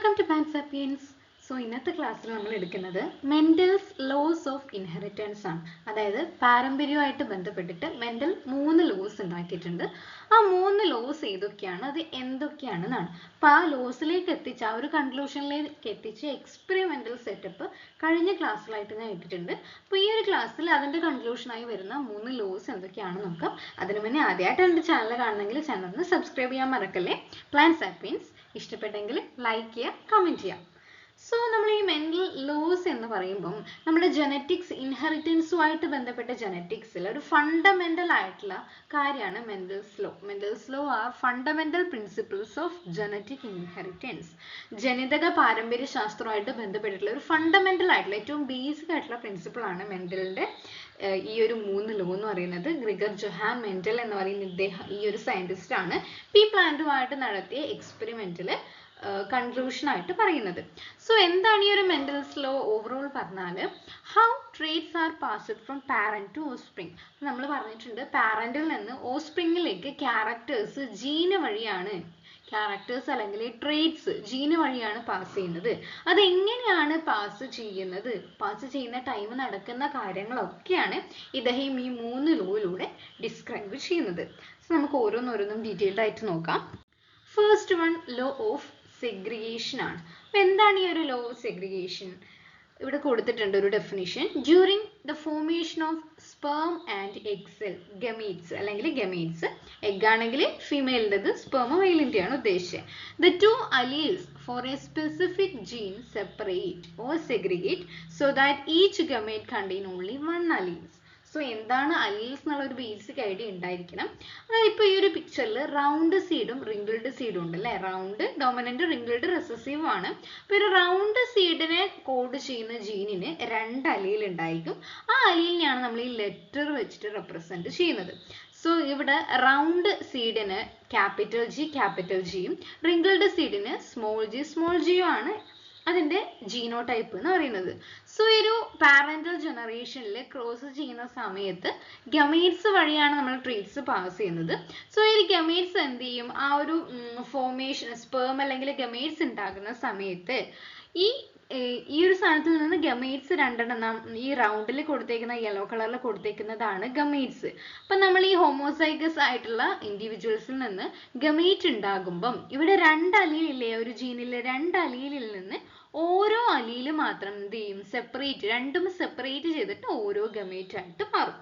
Welcome to Plant Sapiens. So ഇന്നത്തെ ക്ലാസ്സിൽ നമ്മൾ എടുക്കുന്നത് മെൻഡൽസ് ലോസ് ഓഫ് ഇൻഹെറിറ്റൻസ് ആണ്. അതായത് പാരമ്പര്യമായിട്ട് ബന്ധപ്പെട്ടിട്ട് മെൻഡൽ 3 ലോസ് ഉണ്ടാക്കിയിട്ടുണ്ട്. ആ 3 ലോസ് ഏതൊക്കെയാണ്, അത് എന്തൊക്കെയാണെന്നാണ്. അപ്പോൾ ആ ലോസിലേക്ക് എത്തിച്ച ആ ഒരു കൺക്ലൂഷനിലേക്ക് എത്തിച്ച എക്സ്പെരിമെന്റൽ സെറ്റപ്പ് കഴിഞ്ഞ ക്ലാസ്സിലായിട്ട് ഞാൻ ഇട്ടിട്ടുണ്ട്. അപ്പോൾ ഈ ഒരു ക്ലാസ്സിൽ അതിന്റെ കൺക്ലൂഷനായി വരുന്ന 3 ലോസ് എന്തൊക്കെയാണെന്ന് നോക്കാം. അതിനു മുന്നേ ആദ്യമായിട്ട് എൻ്റെ ചാനൽ കാണണമെങ്കിൽ ചാനൽ ഒന്ന് സബ്സ്ക്രൈബ് ചെയ്യാൻ മറക്കല്ലേ. പ്ലാന്റ് സാപ്പിയൻസ് ഇഷ്ടപ്പെട്ടെങ്കിൽ ലൈക്ക് ചെയ്യുക, കമൻറ്റ് ചെയ്യുക. സോ നമ്മൾ ഈ മെന്റൽ ലോസ് എന്ന് പറയുമ്പം നമ്മുടെ ജനറ്റിക്സ് ഇൻഹെറിറ്റൻസുമായിട്ട് ബന്ധപ്പെട്ട ജനറ്റിക്സിൽ ഒരു ഫണ്ടമെന്റൽ ആയിട്ടുള്ള കാര്യമാണ് Mendel's law. Mendel's law are fundamental principles of genetic inheritance. ജനിതക പാരമ്പര്യ ശാസ്ത്രവുമായിട്ട് ബന്ധപ്പെട്ടിട്ടുള്ള ഒരു ഫണ്ടമെന്റൽ ആയിട്ടുള്ള ഏറ്റവും ബേസിക് ആയിട്ടുള്ള പ്രിൻസിപ്പിൾ ആണ് മെന്റലിന്റെ ഈ ഒരു 3 ലോ എന്ന് പറയുന്നത്. ഗ്രിഗർ ജൊഹാൻ മെന്റൽ എന്ന് പറയുന്ന ഇദ്ദേഹം ഈ ഒരു സയന്റിസ്റ്റ് ആണ് പീ പ്ലാന്റുമായിട്ട് നടത്തിയ എക്സ്പെരിമെന്റിൽ കൺക്ലൂഷൻ ആയിട്ട് പറയുന്നത്. സോ എന്താണ് ഈ ഒരു മെന്റൽസ് ലോ ഓവറോൾ പറഞ്ഞാൽ, how traits are passed from parent to offspring. നമ്മൾ പറഞ്ഞിട്ടുണ്ട് പാരന്റിൽ നിന്ന് ഓസ്പ്രിങ്ങിലേക്ക് ക്യാരക്ടേഴ്സ് ജീന് വഴിയാണ്, ക്യാരക്ടേഴ്സ് അല്ലെങ്കിൽ ട്രേറ്റ്സ് ജീന് വഴിയാണ് പാസ് ചെയ്യുന്നത്. അതെങ്ങനെയാണ് പാസ് ചെയ്യുന്നത്, പാസ് ചെയ്യുന്ന ടൈം നടക്കുന്ന കാര്യങ്ങളൊക്കെയാണ് ഇദ്ദേഹം ഈ 3 ലോയിലൂടെ ഡിസ്ക്രൈബ് ചെയ്യുന്നത്. സോ നമുക്ക് ഓരോന്നോരോന്നും ഡീറ്റെയിൽഡ് ആയിട്ട് നോക്കാം. First one law of segregation ആണ്. അപ്പൊ എന്താണ് ഈ ഒരു ലോ ഓഫ് സെഗ്രിഗേഷൻ? ഇവിടെ കൊടുത്തിട്ടുണ്ട് ഒരു definition. During the formation of sperm and egg cell, gametes അല്ലെങ്കിൽ ഗമീറ്റ്സ്, എഗ് ആണെങ്കിൽ ഫീമെയിലിൻ്റെത്, സ്പേം മെയിലിൻ്റെയാണ് ഉദ്ദേശിച്ചത്. The 2 alleles for a specific gene separate or segregate so that each gamete contain only 1 allele. So എന്താണ് alleles എന്നുള്ള ഒരു basic idea ഉണ്ടായിരിക്കണം. അതായത് ഇപ്പോൾ ഈ ഒരു പിക്ചറിൽ റൗണ്ട് സീഡും റിങ്കിൾഡ് സീഡും ഉണ്ട് അല്ലേ. റൗണ്ട് ഡോമിനന്റ്, റിങ്കിൾഡ് റെസസീവ് ആണ്. അപ്പോൾ ഒരു റൗണ്ട് സീഡിനെ കോഡ് ചെയ്യുന്ന ജീനിന് 2 അലീൽ ഉണ്ടായിരിക്കും. ആ അലീലിനെയാണ് നമ്മൾ ഈ ലെറ്റർ വെച്ചിട്ട് റെപ്രസെന്റ് ചെയ്യുന്നത്. സോ ഇവിടെ റൗണ്ട് സീഡിന് ക്യാപിറ്റൽ ജിയും റിങ്കിൾഡ് സീഡിന് സ്മോൾ ജിയും ആണ് അതിന്റെ ജീനോടൈപ്പ് എന്ന് പറയുന്നത്. സോ ഒരു പാരന്റൽ ജനറേഷനിൽ ക്രോസ് ചെയ്യുന്ന സമയത്ത് ഗമേറ്റ്സ് വഴിയാണ് നമ്മൾ ട്രീറ്റ്സ് പാസ് ചെയ്യുന്നത്. സോ ഈ ഗമേറ്റ്സ് എന്ത് ചെയ്യും, ആ ഒരു ഫോർമേഷൻ സ്പേം അല്ലെങ്കിൽ ഗമേറ്റ്സ് ഉണ്ടാകുന്ന സമയത്ത് ഈ ഒരു സാധനത്തിൽ നിന്ന് ഗമേറ്റ്സ് 2 ഈ റൗണ്ടിൽ കൊടുത്തേക്കുന്ന യെല്ലോ കളറിൽ കൊടുത്തേക്കുന്നതാണ് ഗമേറ്റ്സ്. അപ്പൊ നമ്മൾ ഈ ഹോമോസൈഗസ് ആയിട്ടുള്ള ഇൻഡിവിജ്വൽസിൽ നിന്ന് ഗമേറ്റ് ഉണ്ടാകുമ്പം ഇവിടെ 2 അലീൽ ഇല്ലേ, ഒരു ജീനിലെ 2 അലീലിൽ നിന്ന് ഓരോ അലീല് മാത്രം എന്ത് ചെയ്യും, രണ്ടും സെപ്പറേറ്റ് ചെയ്തിട്ട് ഓരോ ഗമേറ്റ് ആയിട്ട് മാറും.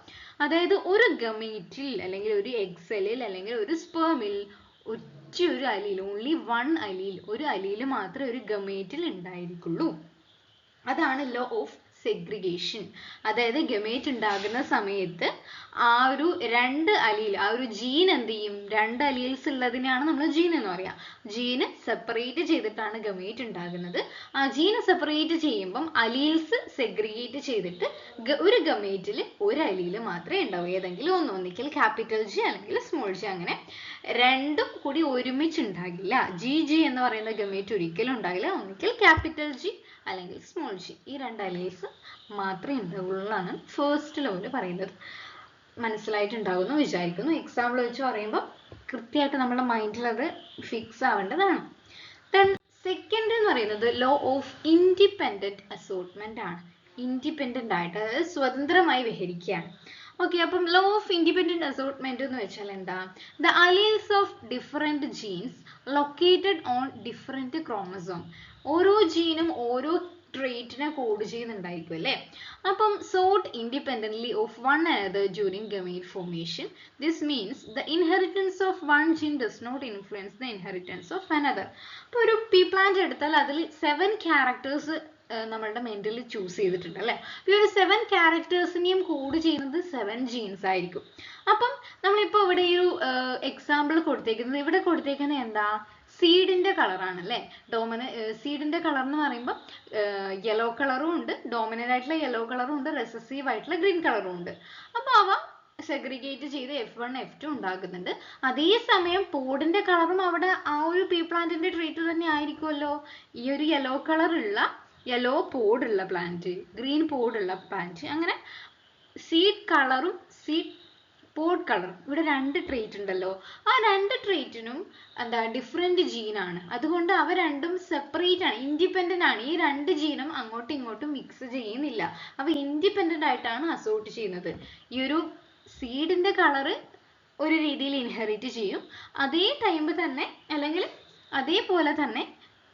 അതായത് ഒരു ഗമേറ്റിൽ അല്ലെങ്കിൽ ഒരു എഗ് സെല്ലിൽ അല്ലെങ്കിൽ ഒരു സ്പേമിൽ ഒരു അലീൽ, ഓൺലി 1 അലീൽ, ഒരു അലീല് മാത്രമേ ഒരു ഗമേറ്റിൽ ഉണ്ടായിരിക്കുള്ളൂ. അതാണ് ലോ ഓഫ് സെഗ്രിഗേഷൻ. അതായത് ഗമേറ്റ് ഉണ്ടാകുന്ന സമയത്ത് ആ ഒരു 2 അലീൽ, ആ ഒരു ജീൻ എന്ത് ചെയ്യും, 2 അലീൽസ് ഉള്ളതിനെയാണ് നമ്മൾ ജീൻ എന്ന് പറയാം. ജീന് സെപ്പറേറ്റ് ചെയ്തിട്ടാണ് ഗമേറ്റ് ഉണ്ടാകുന്നത്. ആ ജീന് സെപ്പറേറ്റ് ചെയ്യുമ്പം അലീൽസ് സെഗ്രിഗേറ്റ് ചെയ്തിട്ട് ഒരു ഗമേറ്റിൽ ഒരു അലീല് മാത്രമേ ഉണ്ടാവൂ. ഏതെങ്കിലും ഒന്നിക്കൽ ക്യാപിറ്റൽ ജി അല്ലെങ്കിൽ സ്മോൾ ജി, അങ്ങനെ രണ്ടും കൂടി ഒരുമിച്ച് ഉണ്ടാകില്ല. ജി എന്ന് പറയുന്ന ഗമേറ്റ് ഒരിക്കലും ഉണ്ടാകില്ല. ഒന്നിക്കൽ ക്യാപിറ്റൽ ജി അല്ലെങ്കിൽ സ്മോൾ ജി, ഈ 2 അലീൽസ് മാത്രമേ ഉണ്ടാവുള്ളൂ ഫസ്റ്റ് ലോയിൽ പറയുന്നത്. മനസ്സിലായിട്ടുണ്ടാവുമെന്ന് വിചാരിക്കുന്നു. എക്സാമ്പിൾ വെച്ച് പറയുമ്പോൾ കൃത്യമായിട്ട് നമ്മുടെ മൈൻഡിൽ അത് ഫിക്സ് ആവേണ്ടതാണ്. സെക്കൻഡ് എന്ന് പറയുന്നത് ലോ ഓഫ് ഇൻഡിപെൻഡന്റ് അസോർട്ട്മെന്റ് ആണ്. ഇൻഡിപെൻഡന്റ് ആയിട്ട്, അതായത് സ്വതന്ത്രമായി വിഹരിക്കുകയാണ്. ഓക്കെ, അപ്പം ലോ ഓഫ് ഇൻഡിപെൻഡന്റ് അസോർട്ട്മെന്റ് എന്ന് വെച്ചാൽ എന്താ? The alleles of different genes located on different chromosome. ഓരോ ജീനും ഓരോ ട്രേറ്റിനെ കോഡ് ചെയ്യുന്നുണ്ടായിരിക്കും അല്ലേ. അപ്പം sort independently of one another during gamete formation. This means the inheritance of one gene does not influence the inheritance of another. അപ്പോൾ ഒരു P plant എടുത്താൽ അതിൽ 7 ക്യാരക്ടേഴ്സ് നമ്മളുടെ മെന്റലി ചൂസ് ചെയ്തിട്ടുണ്ട് അല്ലേ. ഈ ഒരു 7 ക്യാരക്ടേഴ്സിനെയും കോഡ് ചെയ്യുന്നത് 7 ജീൻസ് ആയിരിക്കും. അപ്പം നമ്മളിപ്പോൾ ഇവിടെ ഈ ഒരു എക്സാമ്പിൾ കൊടുത്തേക്കുന്നത്, ഇവിടെ കൊടുത്തേക്കുന്നത് എന്താ, സീഡിന്റെ കളറാണ് അല്ലേ. സീഡിന്റെ കളർ എന്ന് പറയുമ്പോൾ യെല്ലോ കളറും ഉണ്ട്, ഡോമിനന്റ് ആയിട്ടുള്ള യെല്ലോ കളറും ഉണ്ട്, റെസസീവ് ആയിട്ടുള്ള ഗ്രീൻ കളറും ഉണ്ട്. അപ്പോൾ അവ സെഗ്രിഗേറ്റ് ചെയ്ത് F1 F2 ഉണ്ടാകുന്നുണ്ട്. അതേസമയം പോഡിന്റെ കളറും അവിടെ ആ ഒരു പീ പ്ലാന്റിന്റെ ട്രീറ്റ് തന്നെ ആയിരിക്കുമല്ലോ. ഈ ഒരു യെല്ലോ പോഡുള്ള പ്ലാന്റ്, ഗ്രീൻ പോഡുള്ള പ്ലാന്റ്, അങ്ങനെ സീഡ് കളറും സീഡ് പോഡ് കളർ, ഇവിടെ 2 ട്രേറ്റ് ഉണ്ടല്ലോ, ആ 2 ട്രേറ്റിനും എന്താ ഡിഫറെന്റ് ജീനാണ്. അതുകൊണ്ട് അവ രണ്ടും സെപ്പറേറ്റ് ആണ്, ഇൻഡിപെൻഡന്റ് ആണ്. ഈ 2 ജീനും അങ്ങോട്ടും ഇങ്ങോട്ടും മിക്സ് ചെയ്യുന്നില്ല, അവ ഇൻഡിപെൻഡന്റ് ആയിട്ടാണ് അസോർട്ട് ചെയ്യുന്നത്. ഈ ഒരു സീഡിന്റെ കളറ് ഒരു രീതിയിൽ ഇൻഹെറിറ്റ് ചെയ്യും, അതേ ടൈം തന്നെ അല്ലെങ്കിൽ അതേപോലെ തന്നെ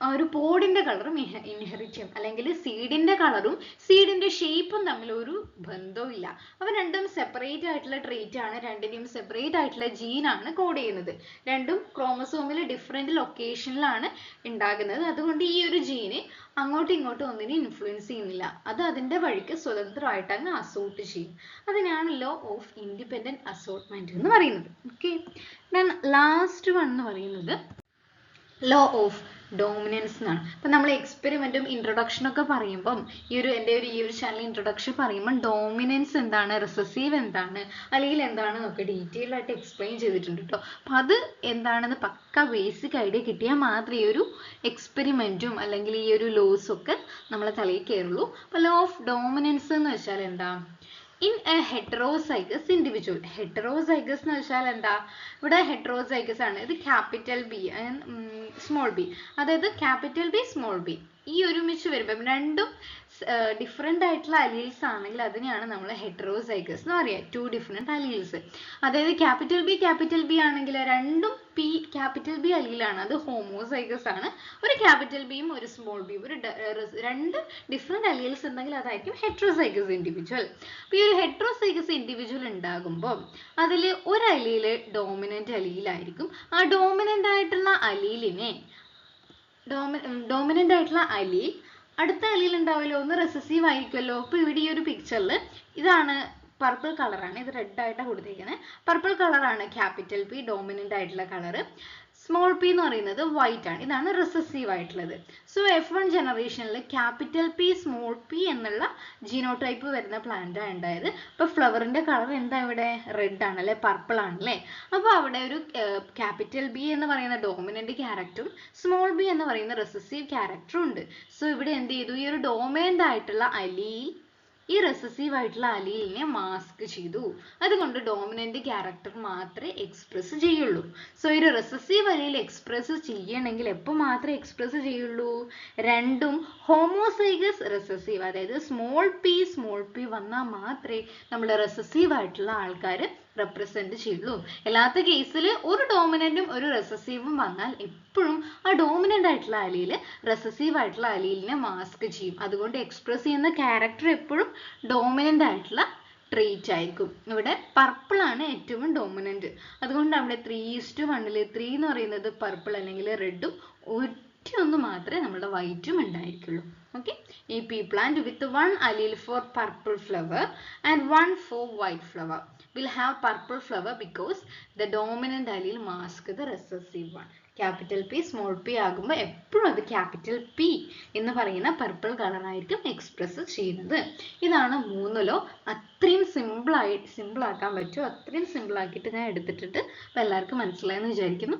ഒരു പോഡിന്റെ കളറും ഇൻഹെറിറ്റ് ചെയ്യും. അല്ലെങ്കിൽ സീഡിന്റെ കളറും സീഡിന്റെ ഷേപ്പും തമ്മിൽ ഒരു ബന്ധവും ഇല്ല. അവ രണ്ടും സെപ്പറേറ്റ് ആയിട്ടുള്ള ട്രേറ്റ് ആണ്, രണ്ടിനെയും സെപ്പറേറ്റ് ആയിട്ടുള്ള ജീനാണ് കോഡ് ചെയ്യുന്നത്. രണ്ടും ക്രോമസോമിൽ ഡിഫറെന്റ് ലൊക്കേഷനിലാണ് ഉണ്ടാകുന്നത്. അതുകൊണ്ട് ഈ ഒരു ജീന് അങ്ങോട്ടും ഇങ്ങോട്ടും ഒന്നിനും ഇൻഫ്ലുവൻസ് ചെയ്യുന്നില്ല, അത് അതിന്റെ വഴിക്ക് സ്വതന്ത്രമായിട്ട് അങ്ങ് അസോർട്ട് ചെയ്യും. അതിനാണ് ലോ ഓഫ് ഇൻഡിപെൻഡന്റ് അസോർട്ട്മെന്റ് എന്ന് പറയുന്നത്. ഓക്കെ, ദെൻ ലാസ്റ്റ് വൺ എന്ന് പറയുന്നത് ലോ ഓഫ് ഡോമിനൻസ് എന്നാണ്. അപ്പം നമ്മൾ എക്സ്പെരിമെന്റും ഇൻട്രൊഡക്ഷനും ഒക്കെ പറയുമ്പം ഈ ഒരു ചാനൽ ഇൻട്രൊഡക്ഷൻ പറയുമ്പോൾ ഡോമിനൻസ് എന്താണ്, റിസസീവ് എന്താണ്, അല്ലെങ്കിൽ എന്താണെന്നൊക്കെ ഡീറ്റെയിൽ ആയിട്ട് എക്സ്പ്ലെയിൻ ചെയ്തിട്ടുണ്ട് കേട്ടോ. അപ്പം അത് എന്താണെന്ന് പക്ക ബേസിക് ഐഡിയ കിട്ടിയാൽ മാത്രമേ ഈ ഒരു എക്സ്പെരിമെന്റും അല്ലെങ്കിൽ ഈ ഒരു ലോസും ഒക്കെ നമ്മളെ തലയിൽ കയറുള്ളൂ. അപ്പം ലോ ഓഫ് ഡോമിനൻസ് എന്ന് വെച്ചാൽ എന്താ, in A heterozygous individual. Heterozygous എന്ന് വെച്ചാൽ എന്താ, ഇവിടെ ഹെറ്ററോസൈഗസ് ആണ്, ഇത് ക്യാപിറ്റൽ ബി സ്മോൾ ബി, അതായത് ക്യാപിറ്റൽ ബി സ്മോൾ ബി ഈ ഒരുമിച്ച് വരുമ്പോൾ രണ്ടും ഡിഫറെന്റ് ആയിട്ടുള്ള അലീൽസ് ആണെങ്കിൽ അതിനെയാണ് നമ്മൾ ഹെറ്ററോസൈഗസ് എന്ന് പറയുക. 2 ഡിഫറെന്റ് അലീൽസ്, അതായത് ക്യാപിറ്റൽ ബി ആണെങ്കിൽ രണ്ടും ക്യാപിറ്റൽ ബി അലീലാണ്, അത് ഹോമോസൈഗസ് ആണ്. ഒരു ക്യാപിറ്റൽ ബിയും ഒരു സ്മോൾ ബിയും, ഒരു 2 ഡിഫറെന്റ് അലീൽസ് ഉണ്ടെങ്കിൽ അതായിരിക്കും ഹെറ്ററോസൈഗസ് ഇൻഡിവിജ്വൽ. അപ്പോൾ ഈ ഒരു ഹെറ്ററോസൈഗസ് ഇൻഡിവിജ്വൽ ഉണ്ടാകുമ്പോൾ അതിൽ ഒരു അലീല് ഡോമിനന്റ് അലീലായിരിക്കും. ആ ഡോമിനന്റ് ആയിട്ടുള്ള അലീലിനെ ഡോമിനന്റ് ആയിട്ടുള്ള അലീൽ അടുത്ത അലീൽ ഉണ്ടാവില്ലോ, ഒന്ന് റെസസീവ് ആയിരിക്കുമല്ലോ. അപ്പോൾ ഇവിടെ ഈ ഒരു പിക്ചറിൽ ഇതാണ് പർപ്പിൾ കളറാണ്, ഇത് റെഡ് ആയിട്ടാണ് കൊടുത്തിരിക്കുന്നത്. പർപ്പിൾ കളറാണ് ക്യാപിറ്റൽ പി ഡോമിനന്റ് ആയിട്ടുള്ള കളറ്. സ്മോൾ പി എന്ന് പറയുന്നത് വൈറ്റ് ആണ്, ഇതാണ് റിസസീവ് ആയിട്ടുള്ളത്. സോ F1 ജനറേഷനിൽ ക്യാപിറ്റൽ പി സ്മോൾ പി എന്നുള്ള ജീനോടൈപ്പ് വരുന്ന പ്ലാന്റ് ആണ് ഉണ്ടായത്. അപ്പോൾ ഫ്ലവറിന്റെ കളർ എന്താ ഇവിടെ, റെഡ് ആണ് അല്ലെ, പർപ്പിൾ ആണല്ലേ. അപ്പോൾ അവിടെ ഒരു ക്യാപിറ്റൽ ബി എന്ന് പറയുന്ന ഡോമിനന്റ് ക്യാരക്ടറും സ്മോൾ ബി എന്ന് പറയുന്ന റിസസീവ് ക്യാരക്ടറും ഉണ്ട്. സോ ഇവിടെ എന്ത് ചെയ്തു, ഈ ഒരു ഡോമിനന്റ് ആയിട്ടുള്ള അലീൽ ഈ റെസസീവ് ആയിട്ടുള്ള അലീലിനെ മാസ്ക് ചെയ്തു. അതുകൊണ്ട് ഡോമിനന്റ് ക്യാരക്ടർ മാത്രമേ എക്സ്പ്രസ് ചെയ്യുള്ളൂ. സോ ഈ റെസസീവ് അലീൽ എക്സ്പ്രസ് ചെയ്യണമെങ്കിൽ എപ്പോൾ മാത്രമേ എക്സ്പ്രസ് ചെയ്യുള്ളൂ, രണ്ടും ഹോമോസൈഗസ് റിസസീവ്, അതായത് സ്മോൾ പി വന്നാൽ മാത്രമേ നമ്മുടെ റെസസീവ് ആയിട്ടുള്ള ആൾക്കാർ റെപ്രസെന്റ് ചെയ്യുള്ളൂ. അല്ലാത്ത കേസിൽ ഒരു ഡോമിനന്റും ഒരു റെസസീവും വന്നാൽ എപ്പോഴും ആ ഡോമിനന്റ് ആയിട്ടുള്ള അലീല് റെസസീവ് ആയിട്ടുള്ള അലീലിനെ മാസ്ക് ചെയ്യും. അതുകൊണ്ട് എക്സ്പ്രസ് ചെയ്യുന്ന ക്യാരക്ടർ എപ്പോഴും ഡോമിനന്റ് ആയിട്ടുള്ള ട്രേറ്റ് ആയിരിക്കും. ഇവിടെ പർപ്പിൾ ആണ് ഏറ്റവും ഡോമിനന്റ്, അതുകൊണ്ട് അവിടെ 3:1 3 എന്ന് പറയുന്നത് പർപ്പിൾ അല്ലെങ്കിൽ റെഡും, ഒന്ന് മാത്രമേ നമ്മുടെ വൈറ്റും ഉണ്ടായിരിക്കുള്ളൂ. ഓക്കെ, ഈ P plant with 1 allele for purple flower and 1 for white flower will have purple flower because the dominant allele mask the recessive one. Capital P small P ആകുമ്പോൾ എപ്പോഴും അത് ക്യാപിറ്റൽ പി എന്ന് പറയുന്ന പർപ്പിൾ കളർ ആയിരിക്കും express ചെയ്യുന്നത്. ഇതാണ് 3 law. അത്രയും simple ആക്കാൻ പറ്റുമോ അത്രയും സിമ്പിൾ ആക്കിയിട്ട് ഞാൻ എടുത്തിട്ടുണ്ട്. അപ്പോൾ എല്ലാവർക്കും മനസ്സിലായെന്ന് വിചാരിക്കുന്നു.